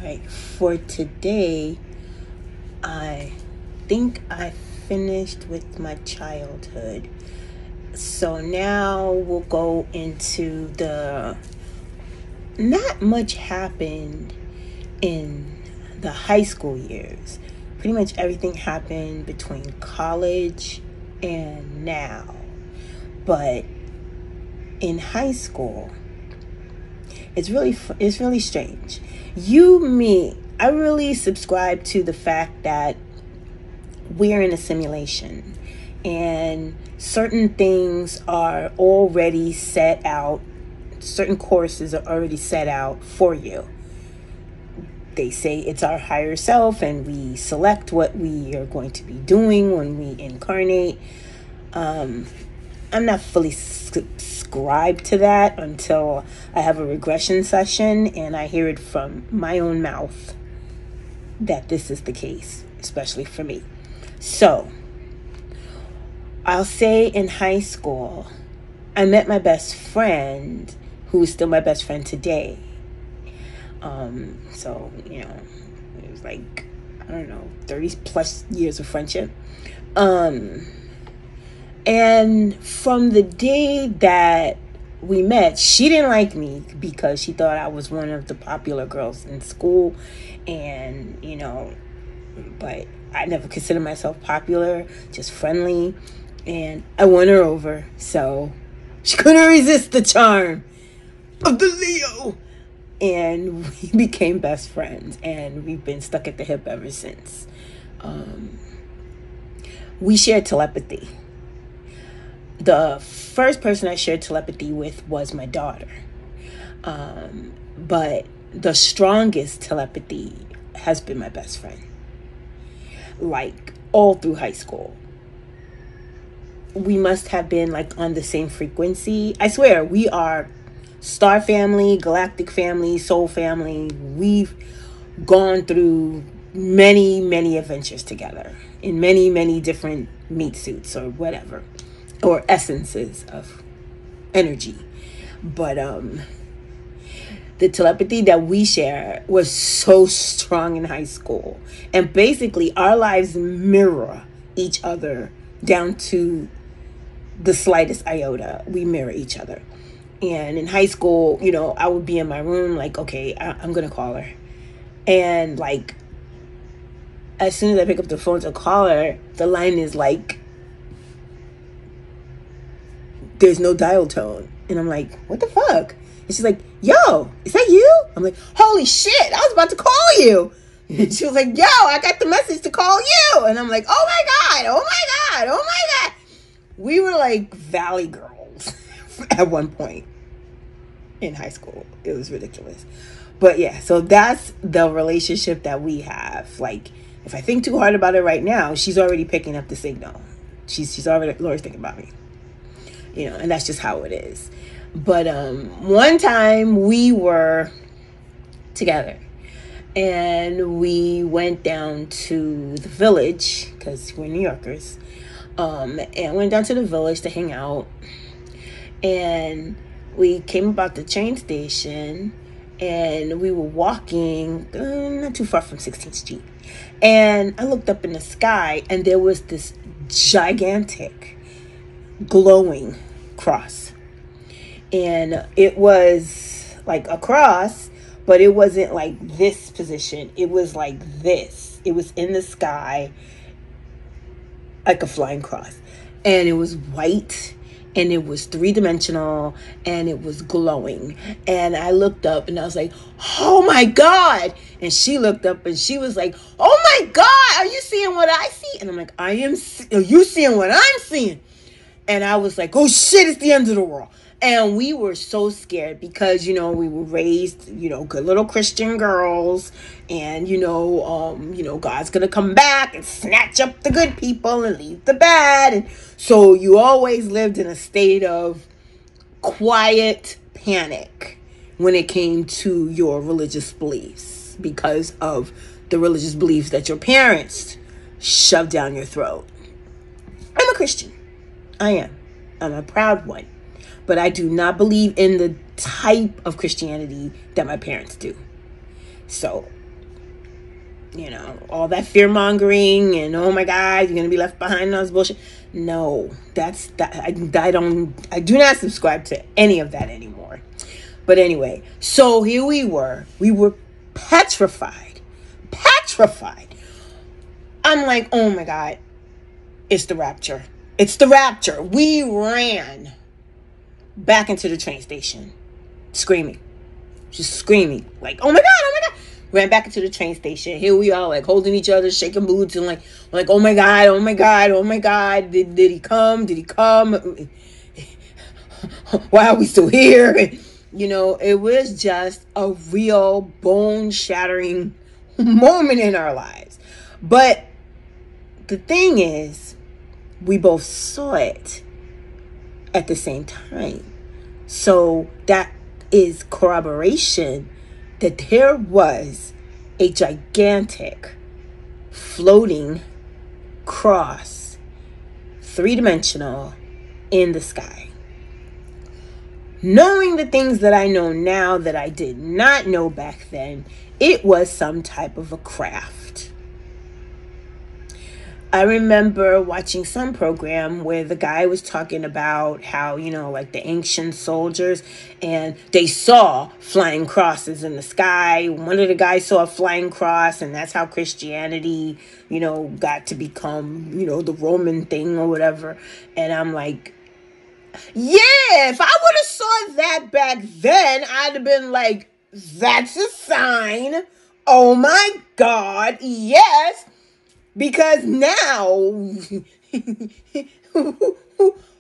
right, for today, I think I finished with my childhood. So now we'll go into not much happened in the high school years. Pretty much everything happened between college and now. But in high school, it's really strange. I really subscribe to the fact that we're in a simulation and certain things are already set out. Certain courses are already set out for you. They say it's our higher self and we select what we are going to be doing when we incarnate. I'm not fully subscribed to that until I have a regression session and I hear it from my own mouth that this is the case, especially for me. So, I'll say in high school, I met my best friend, who is still my best friend today. So, it was like, 30 plus years of friendship. And from the day that we met, she didn't like me because she thought I was one of the popular girls in school. And, but I never considered myself popular, just friendly. And I won her over. So she couldn't resist the charm of the Leo. And we became best friends. And we've been stuck at the hip ever since. We shared telepathy. The first person I shared telepathy with was my daughter. But the strongest telepathy has been my best friend. Like, all through high school. We must have been, on the same frequency. I swear, we are star family, galactic family, soul family. We've gone through many, many adventures together. In many, many different meat suits or whatever. Or essences of energy. But the telepathy that we share was so strong in high school. And basically our lives mirror each other down to the slightest iota. We mirror each other. And in high school, I would be in my room okay, I'm going to call her. And as soon as I pick up the phone to call her, the line is there's no dial tone. And I'm like, what the fuck? And she's like, yo, is that you? I'm like, holy shit, I was about to call you. And she was like, yo, I got the message to call you. And I'm like, oh my God, oh my God, oh my God. We were like Valley Girls at one point in high school. It was ridiculous. But yeah, so that's the relationship that we have. If I think too hard about it right now, she's already picking up the signal. She's already thinking about me. And that's just how it is. But one time we were together and we went down to the village because we're New Yorkers, and went down to the village to hang out. And we came about the train station and we were walking not too far from 16th Street. And I looked up in the sky and there was this gigantic glowing cross. And it was like a cross, but it wasn't like this position. It was like this. It was in the sky like a flying cross. And it was white and it was three-dimensional and it was glowing. And I looked up and I was like, oh my God. And she looked up and she was like, oh my God, are you seeing what I see? And I'm like, are you seeing what I'm seeing? And I was like, oh shit, it's the end of the world. And we were so scared because, we were raised, good little Christian girls. And, God's going to come back and snatch up the good people and leave the bad. And so you always lived in a state of quiet panic when it came to your religious beliefs because of the religious beliefs that your parents shoved down your throat. I'm a Christian. I am. I'm a proud one. But I do not believe in the type of Christianity that my parents do. So all that fear mongering and, oh my God, you're going to be left behind and all this bullshit. No, I do not subscribe to any of that anymore. But anyway, so here we were petrified. I'm like, oh my God, it's the rapture. We ran back into the train station, screaming, like, oh my God. Ran back into the train station. Here we are, like, holding each other, shaking boots, and like, oh my God, did he come? Why are we still here? It was just a real bone-shattering moment in our lives. But the thing is, we both saw it at the same time. So that is corroboration that there was a gigantic floating cross, 3-dimensional, in the sky. Knowing the things that I know now that I did not know back then, it was some type of a craft. I remember watching some program where the guy was talking about how, like the ancient soldiers, and they saw flying crosses in the sky. One of the guys saw a flying cross, and that's how Christianity, got to become, the Roman thing or whatever. And I'm like, yeah, if I would have saw that back then, I'd have been like, that's a sign. Oh my God, yes. Because now,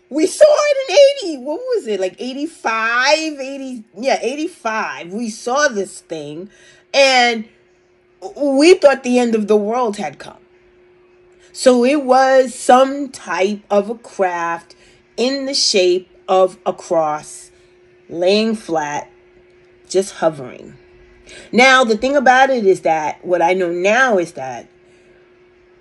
we saw it in 85. We saw this thing, and we thought the end of the world had come. So it was some type of a craft in the shape of a cross, laying flat, just hovering. Now, the thing about it is that, what I know now is that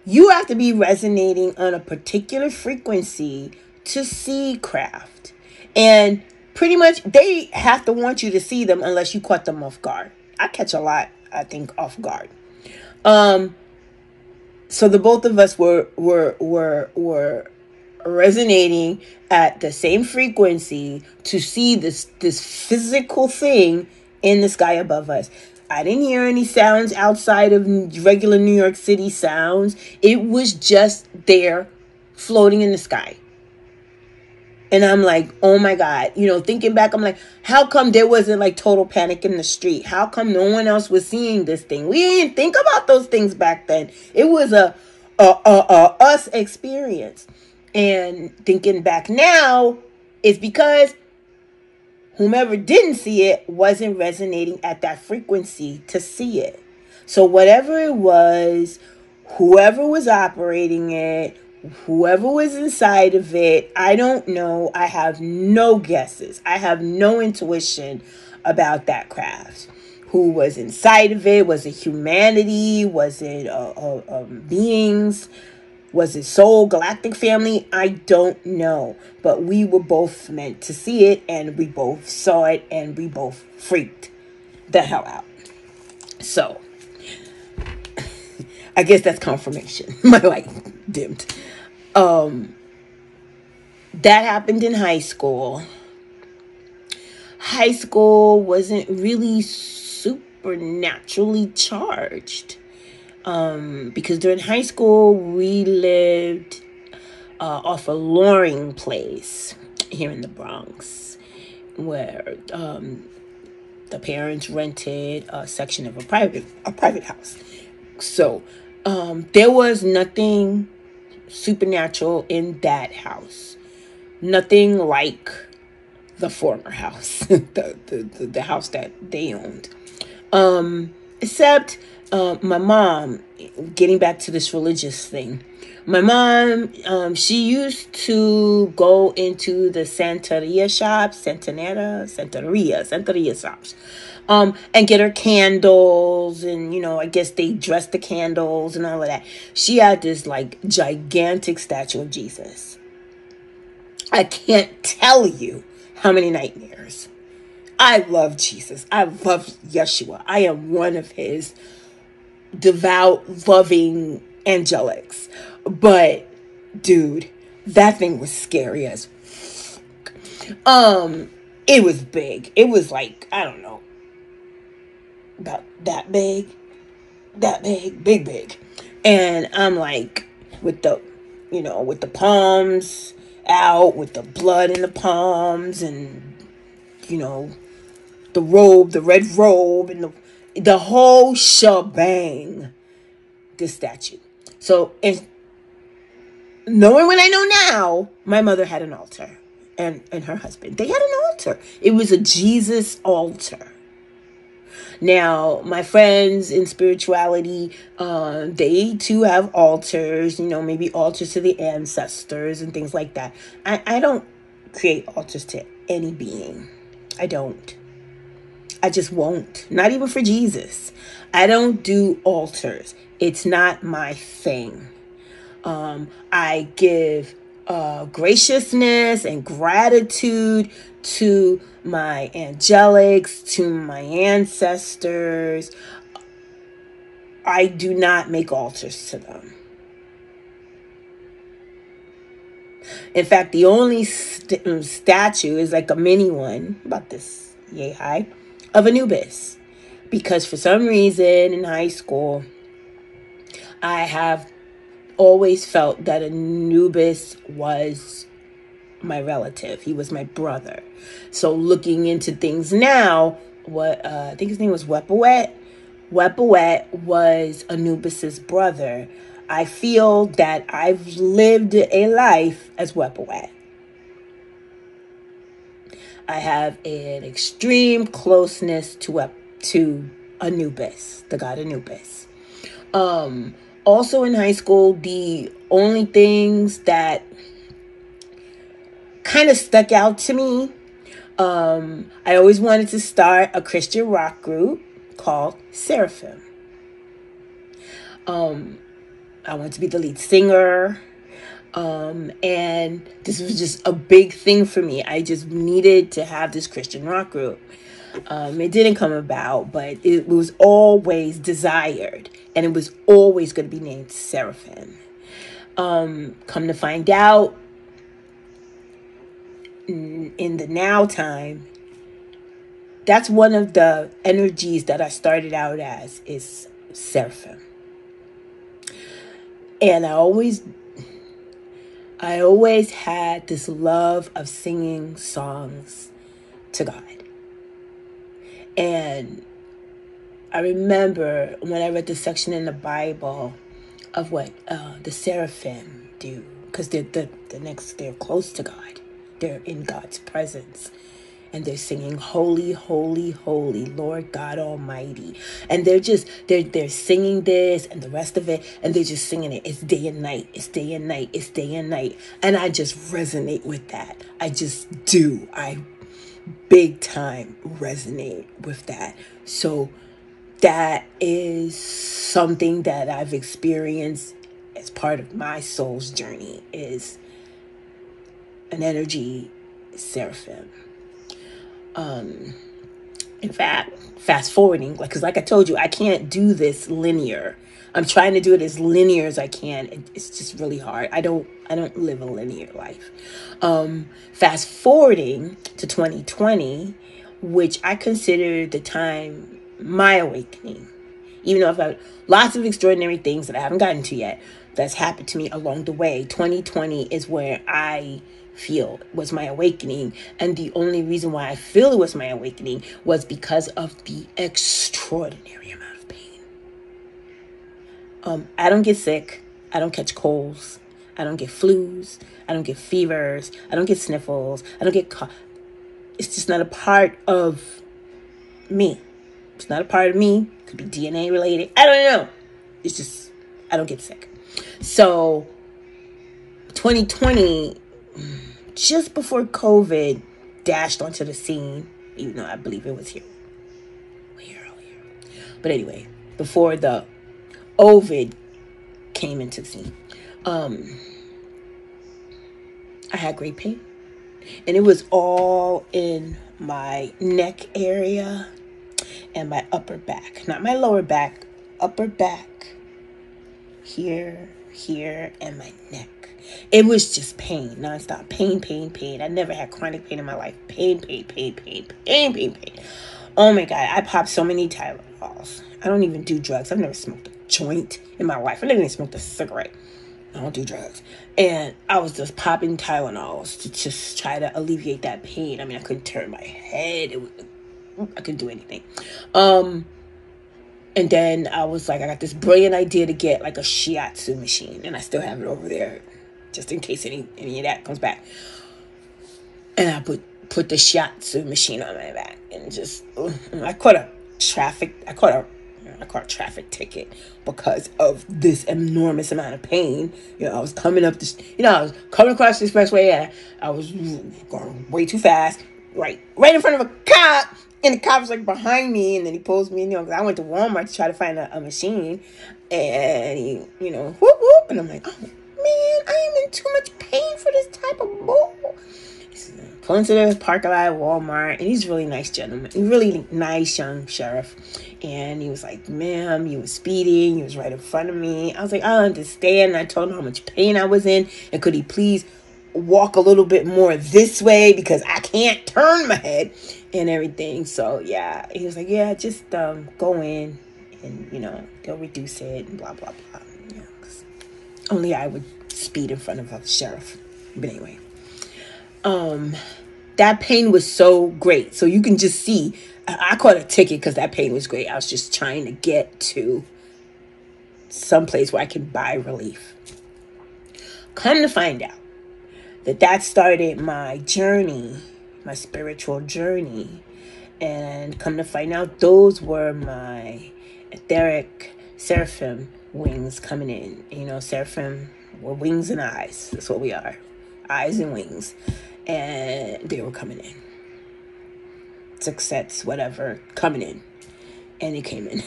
you have to be resonating on a particular frequency to see craft. And pretty much they have to want you to see them unless you caught them off guard. I catch a lot, I think, off guard. So the both of us were resonating at the same frequency to see this physical thing in the sky above us. I didn't hear any sounds outside of regular New York City sounds. It was just there, floating in the sky. And I'm like, oh my God, thinking back, I'm like, how come there wasn't like total panic in the street? How come no one else was seeing this thing? We didn't think about those things back then. It was a us experience. And thinking back now, it's because whomever didn't see it wasn't resonating at that frequency to see it. So whatever it was, whoever was operating it, whoever was inside of it, I don't know. I have no guesses. I have no intuition about that craft. Who was inside of it? Was it humanity? Was it beings? Was it soul, galactic family? I don't know. But we were both meant to see it, and we both saw it, and we both freaked the hell out. So, I guess that's confirmation. My light dimmed. That happened in high school. High school wasn't really supernaturally charged. Because during high school, we lived off a Loring place here in the Bronx, where the parents rented a section of a private house. So there was nothing supernatural in that house. Nothing like the former house, the house that they owned. Except my mom, getting back to this religious thing, my mom, she used to go into the Santeria shops, Santeria shops, and get her candles, and, I guess they dressed the candles and all of that. She had this, like, gigantic statue of Jesus. I can't tell you how many nightmares. I love Jesus. I love Yeshua. I am one of his devout, loving angelics. But, dude, that thing was scary as it was big. It was like, I don't know, about that big, big. And I'm like, with the, with the palms out, with the blood in the palms, and, the robe, the red robe, and the whole shebang, this statue. So, and knowing what I know now, my mother had an altar, and her husband, they had an altar. It was a Jesus altar. Now, my friends in spirituality, they too have altars, maybe altars to the ancestors and things like that. I don't create altars to any being. I don't. I just won't. Not even for Jesus. I don't do altars. It's not my thing. I give graciousness and gratitude to my angelics, to my ancestors. I do not make altars to them. In fact, the only statue is like a mini one, about this yay high, of Anubis. Because for some reason in high school, I have always felt that Anubis was my relative. He was my brother. So looking into things now, I think his name was Wepawet. Wepawet was Anubis's brother. I feel that I've lived a life as Wepawet. I have an extreme closeness to Anubis, the god Anubis. Also in high school, the only things that kind of stuck out to me, I always wanted to start a Christian rock group called Seraphim. I wanted to be the lead singer. And this was just a big thing for me. I just needed to have this Christian rock group. It didn't come about, but it was always desired, and it was always going to be named Seraphim. Come to find out, in the now time, that's one of the energies that I started out as, is Seraphim. And I always had this love of singing songs to God. And I remember when I read the section in the Bible of what the seraphim do, because they're close to God. They're in God's presence. And they're singing, holy, holy, holy, Lord God Almighty. And they're singing this and the rest of it. And they're just singing it. It's day and night. It's day and night. It's day and night. And I just resonate with that. I just do. I big time resonate with that. So that is something that I've experienced as part of my soul's journey, is an energy seraphim. In fact, fast forwarding, because like I told you, I can't do this linear. I'm trying to do it as linear as I can. It's just really hard. I don't live a linear life. Fast forwarding to 2020, which I consider the time my awakening. Even though I've had lots of extraordinary things that I haven't gotten to yet that's happened to me along the way, 2020 is where I feel was my awakening. And the only reason why I feel it was my awakening was because of the extraordinary amount of pain. I don't get sick. I don't catch colds. I don't get flus. I don't get fevers. I don't get sniffles. I don't get it's just not a part of me. It's not a part of me. Could be DNA related. I don't know. It's just, I don't get sick. So 2020, just before COVID dashed onto the scene, even though I believe it was here way earlier. But anyway, before the Ovid came into the scene, I had great pain. And it was all in my neck area and my upper back. Not my lower back, upper back, here, and my neck. It was just pain, nonstop. Pain. I never had chronic pain in my life. Pain. Oh my God, I popped so many Tylenols. I don't even do drugs. I've never smoked a joint in my life. I never even smoked a cigarette. I don't do drugs. And I was just popping Tylenols to just try to alleviate that pain. I mean, I couldn't turn my head. I couldn't do anything. And then I was like, I got this brilliant idea to get like a shiatsu machine. And I still have it over there, just in case any of that comes back. And I put the shiatsu machine on my back. And just, I caught a traffic ticket because of this enormous amount of pain. I was coming up this, I was coming across the expressway and I was going way too fast, right in front of a cop. And the cop was like behind me, and then he pulls me, because I went to Walmart to try to find a machine, and he, whoop, whoop, and I'm like, oh man, I am in too much pain for this type of bull. Pull into the parking lot at Walmart, and he's a really nice gentleman, a really nice young sheriff, and he was like, ma'am, you were speeding, you was right in front of me. I was like, I understand, and I told him how much pain I was in, and could he please walk a little bit more this way, because I can't turn my head and everything. So yeah, he was like, yeah, just go in, and they'll reduce it and blah blah blah. 'Cause only I would speed in front of a sheriff. But anyway, that pain was so great. So you can just see, I caught a ticket because that pain was great. I was just trying to get to someplace where I can buy relief. Come to find out that started my journey, my spiritual journey. And come to find out, those were my etheric seraphim wings coming in. Seraphim were wings and eyes. That's what we are. Eyes and wings. And they were coming in. Success, whatever, coming in. And it came in.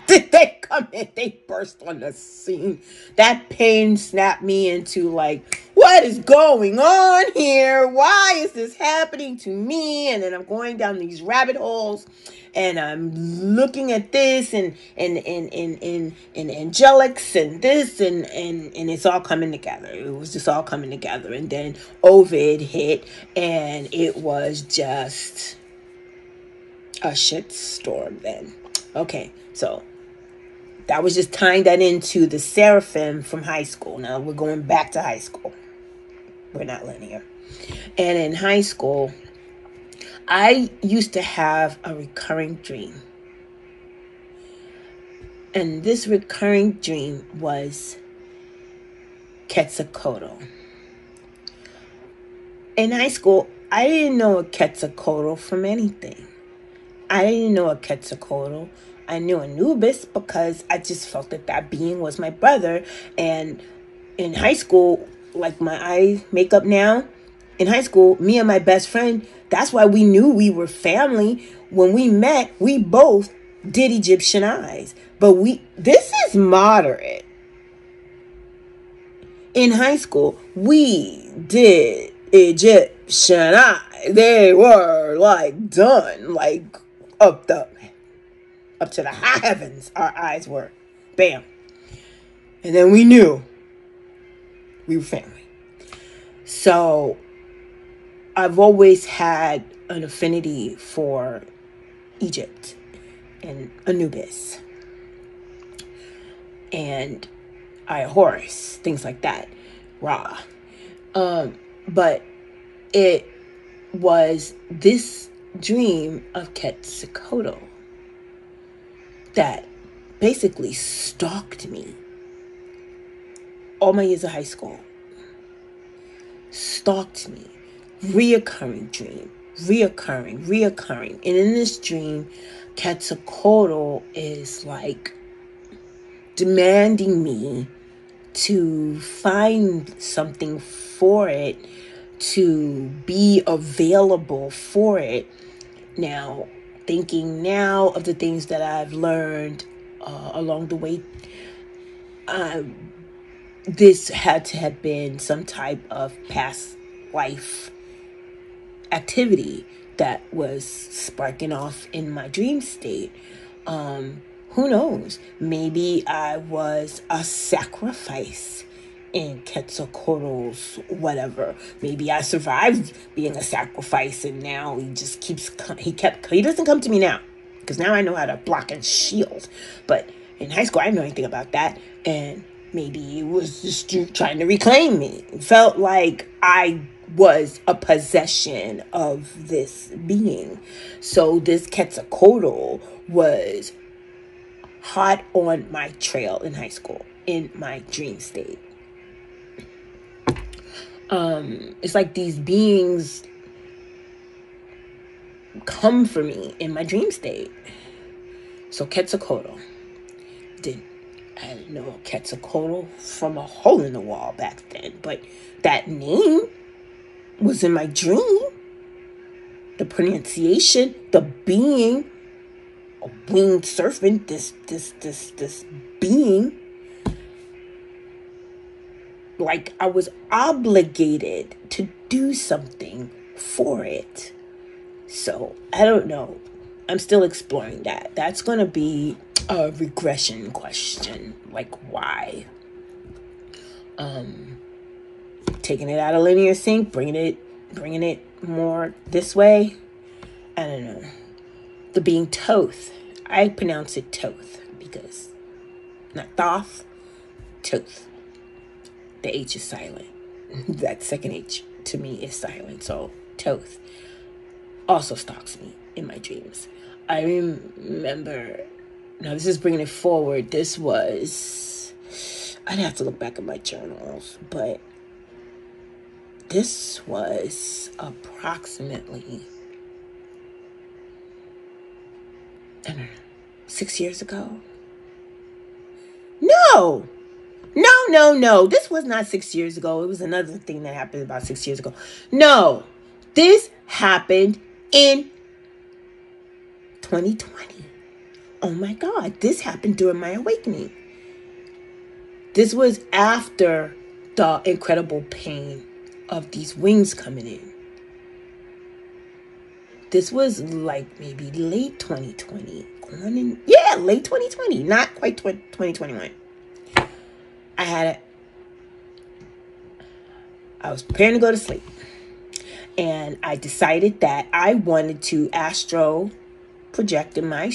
Did they come in? They burst on the scene. That pain snapped me into like, what is going on here? Why is this happening to me? And then I'm going down these rabbit holes, and I'm looking at this and angelics and this and it's all coming together. It was just all coming together. And then Ovid hit, and it was just a shit storm then. Okay, so that was just tying that into the seraphim from high school. Now we're going back to high school. We're not linear. And in high school, I used to have a recurring dream. And this recurring dream was Quetzalcoatl. In high school, I didn't know a Quetzalcoatl from anything. I didn't know a Quetzalcoatl. I knew Anubis because I just felt that being was my brother. And in high school, like my eye makeup now, in high school, me and my best friend, that's why we knew we were family. When we met, we both did Egyptian eyes. But this is moderate. In high school, we did Egyptian eyes. They were like done, like up to the high heavens. Our eyes were, bam. And then we knew we were family. So I've always had an affinity for Egypt and Anubis and Horus, things like that, Ra. But it was this dream of Quetzalcoatl that basically stalked me all my years of high school. Stalked me. Reoccurring dream. Reoccurring. And in this dream, Quetzalcoatl is like demanding me to find something for it, to be available for it. Now, thinking now of the things that I've learned along the way, this had to have been some type of past life activity that was sparking off in my dream state. Who knows? Maybe I was a sacrifice in Quetzalcoatl's whatever. Maybe I survived being a sacrifice, and now he doesn't come to me now, because now I know how to block and shield. But in high school, I didn't know anything about that, and maybe he was just trying to reclaim me. It felt like I was a possession of this being. So this Quetzalcoatl was hot on my trail in high school, in my dream state. It's like these beings come for me in my dream state. So Quetzalcoatl. I didn't know Quetzalcoatl from a hole in the wall back then, but that name was in my dream. The pronunciation, the being, a winged serpent, this being, like I was obligated to do something for it. So I don't know. I'm still exploring that. That's going to be a regression question. Like, why? Taking it out of linear sync, bringing it more this way. I don't know. The being Toth. I pronounce it Toth because not Thoth, Toth. The H is silent. That second H to me is silent. So Toth also stalks me in my dreams. I remember, now this is bringing it forward. This was, I'd have to look back at my journals, but this was approximately, I don't know, 6 years ago. No. This was not 6 years ago. It was another thing that happened about 6 years ago. No, this happened in 2020. Oh my God, this happened during my awakening. This was after the incredible pain of these wings coming in. This was like maybe late 2020. Late 2020. Not quite 2021. I was preparing to go to sleep. And I decided that I wanted to astro project in my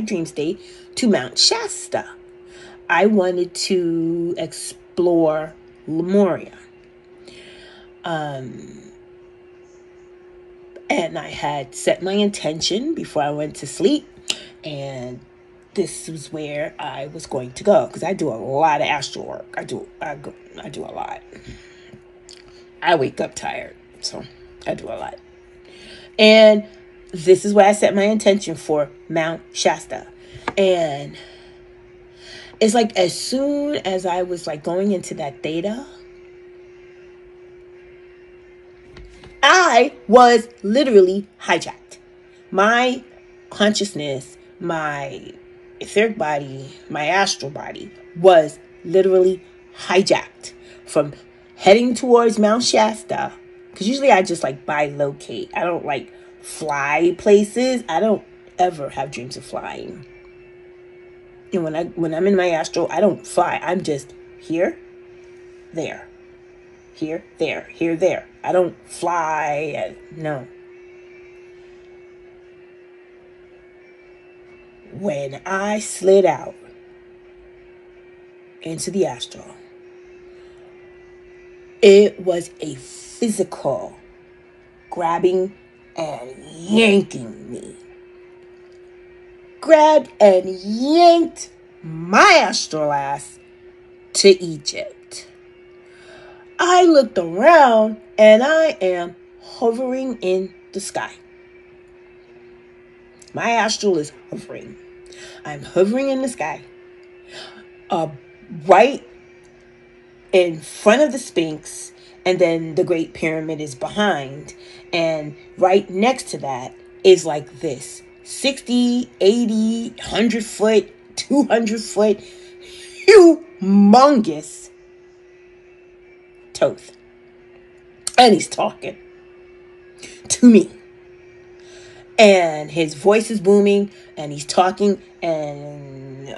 dream state to Mount Shasta. I wanted to explore Lemuria. And I had set my intention before I went to sleep, and this was where I was going to go, because I do a lot of astral work. I do a lot. I wake up tired, so I do a lot. And this is where I set my intention for, Mount Shasta. And it's like as soon as I was like going into that theta, I was literally hijacked. My consciousness, my etheric body, my astral body was literally hijacked from heading towards Mount Shasta. Because usually I just like bilocate. I don't like fly places. I don't ever have dreams of flying. And when I'm in my astral, I don't fly. I'm just here, there, here, there, here, there. I don't fly. No. When I slid out into the astral, it was a physical grabbing and yanking me. Grabbed and yanked my astral ass to Egypt. I looked around and I am hovering in the sky. My astral is hovering. I'm hovering in the sky. Right in front of the Sphinx, and then the Great Pyramid is behind. And right next to that is like this 60, 80, 100 foot, 200 foot, humongous Toth. And he's talking to me. and his voice is booming, and he's talking, and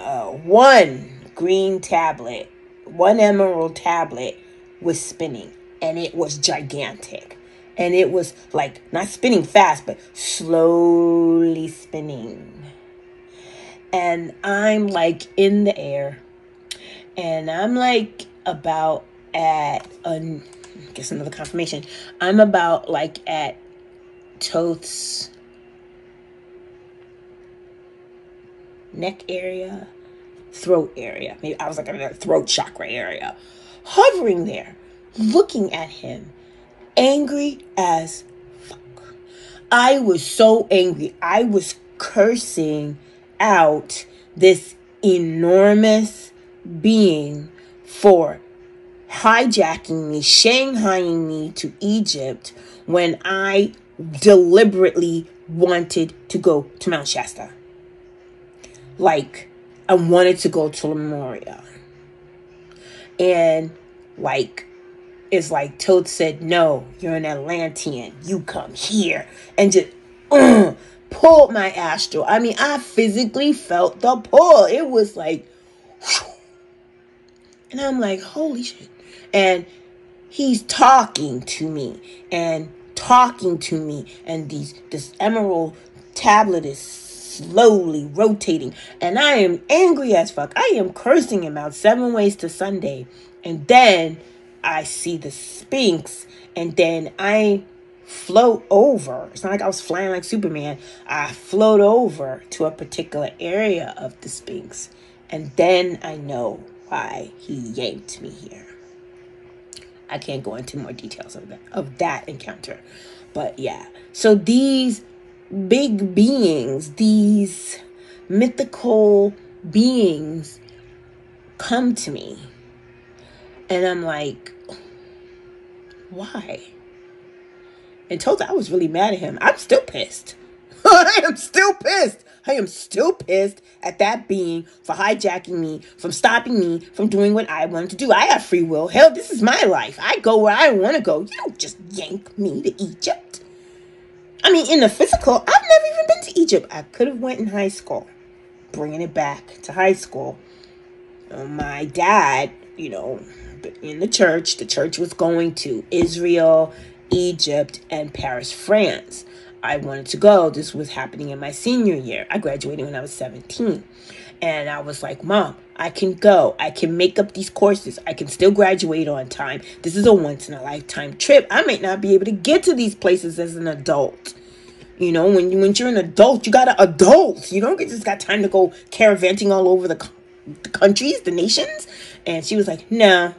one green tablet, one emerald tablet was spinning, and it was gigantic. And it was like not spinning fast, but slowly spinning. And I'm like in the air, and I'm like about at I guess another confirmation. I'm about like at Toth's neck area, throat area. Maybe I was like in the throat chakra area, hovering there, looking at him, angry as fuck. I was so angry. I was cursing out this enormous being for hijacking me, shanghaiing me to Egypt when I deliberately wanted to go to Mount Shasta. Like, I wanted to go to Lemuria. And, like, it's like Toad said, no, you're an Atlantean. You come here. And just pulled my astral. I mean, I physically felt the pull. It was like, whew. And I'm like, holy shit. And he's talking to me. And this emerald tablet is slowly rotating. And I am angry as fuck. I am cursing him out 7 ways to Sunday. And then I see the Sphinx, and then I float over. It's not like I was flying like Superman. I float over to a particular area of the Sphinx, and then I know why he yanked me here. I can't go into more details of that encounter, but yeah. So these big beings, these mythical beings, come to me. And I'm like, why? And Tota, I was really mad at him. I'm still pissed. I am still pissed. I am still pissed at that being for hijacking me, from stopping me from doing what I wanted to do. I have free will. Hell, this is my life. I go where I want to go. You don't just yank me to Egypt. I mean, in the physical, I've never even been to Egypt. I could have went in high school. Bringing it back to high school. My dad, in the church was going to Israel, Egypt, and Paris, France. I wanted to go. This was happening in my senior year. I graduated when I was 17. And I was like, Mom, I can go. I can make up these courses. I can still graduate on time. This is a once-in-a-lifetime trip. I might not be able to get to these places as an adult. When you're an adult, you gotta adult. You don't just got time to go caravanting all over the countries, the nations. And she was like, no,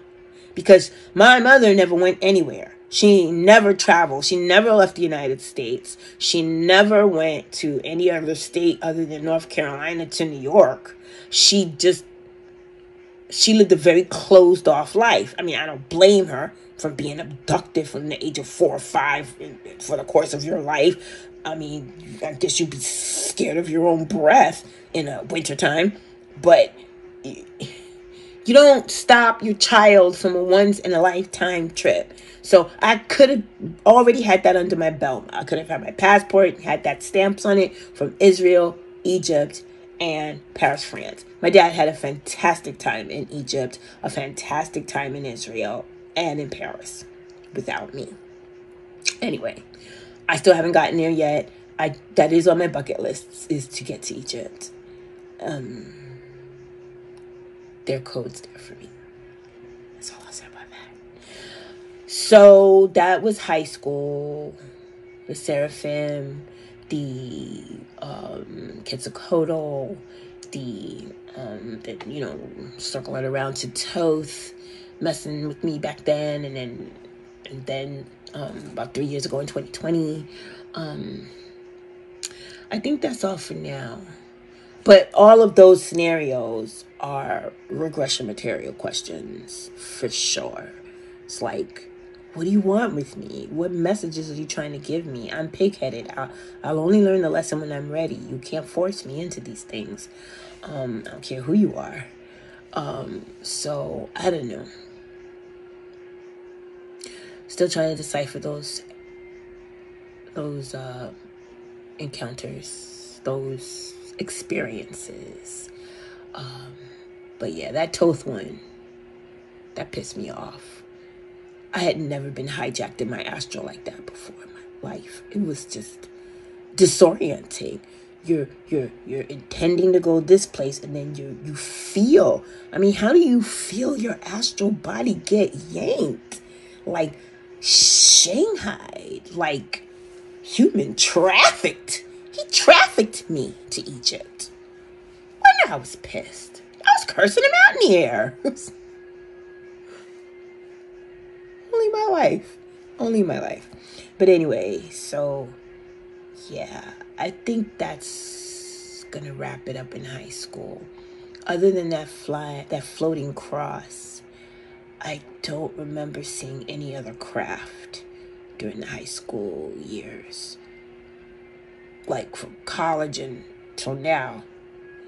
because my mother never went anywhere. She never traveled. She never left the United States. She never went to any other state other than North Carolina to New York. She lived a very closed off life. I mean, I don't blame her for being abducted from the age of 4 or 5 for the course of your life. I mean, I guess you'd be scared of your own breath in a wintertime. But you don't stop your child from a once-in-a-lifetime trip. So I could have already had that under my belt. I could have had my passport, had that stamps on it from Israel, Egypt, and Paris, France. My dad had a fantastic time in Egypt, a fantastic time in Israel, and in Paris without me. Anyway, I still haven't gotten there yet. That is on my bucket list, is to get to Egypt. Their code's there for me. That's all I'll say about that. So that was high school. The Seraphim, the Quetzalcoatl, the circling around to Toth, messing with me back then, and then about 3 years ago in 2020. I think that's all for now. But all of those scenarios are regression material questions for sure. It's like, what do you want with me? What messages are you trying to give me? I'm pig-headed. I'll only learn the lesson when I'm ready. You can't force me into these things. I don't care who you are. So, I don't know. Still trying to decipher those encounters, those experiences. But yeah, that Toth one, that pissed me off. I had never been hijacked in my astral like that before in my life. It was just disorienting. You're intending to go this place, and then you feel. I mean, how do you feel your astral body get yanked? Like Shanghai, like human trafficked. He trafficked me to Egypt. I know I was pissed. I was cursing him out in the air. Only my life. Only my life. But anyway, so yeah, I think that's gonna wrap it up in high school. Other than that floating cross, I don't remember seeing any other craft during the high school years. Like from college until now,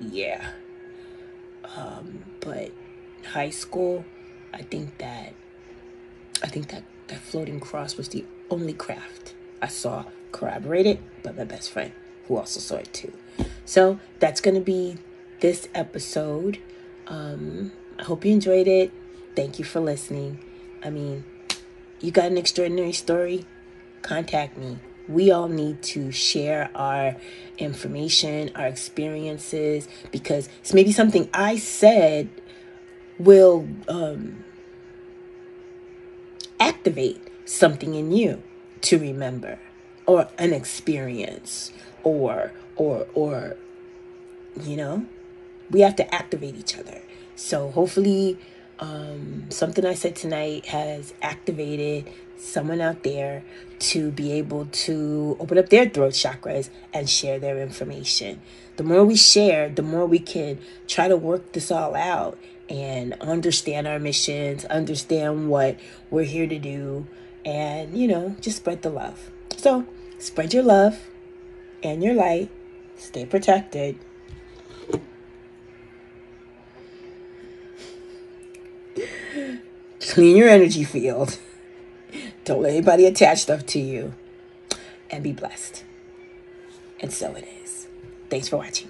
yeah. But high school, I think that floating cross was the only craft I saw, corroborated by my best friend, who also saw it too. So that's gonna be this episode. I hope you enjoyed it. Thank you for listening. I mean, you got an extraordinary story? Contact me. We all need to share our information, our experiences, because it's maybe something I said will activate something in you to remember, or an experience, or you know, we have to activate each other. So hopefully something I said tonight has activated someone out there to be able to open up their throat chakras and share their information. The more we share, the more we can try to work this all out and understand our missions, understand what we're here to do, and, you know, just spread the love. So spread your love and your light. Stay protected. Clean your energy field. Don't let anybody attach stuff to you. And be blessed. And so it is. Thanks for watching.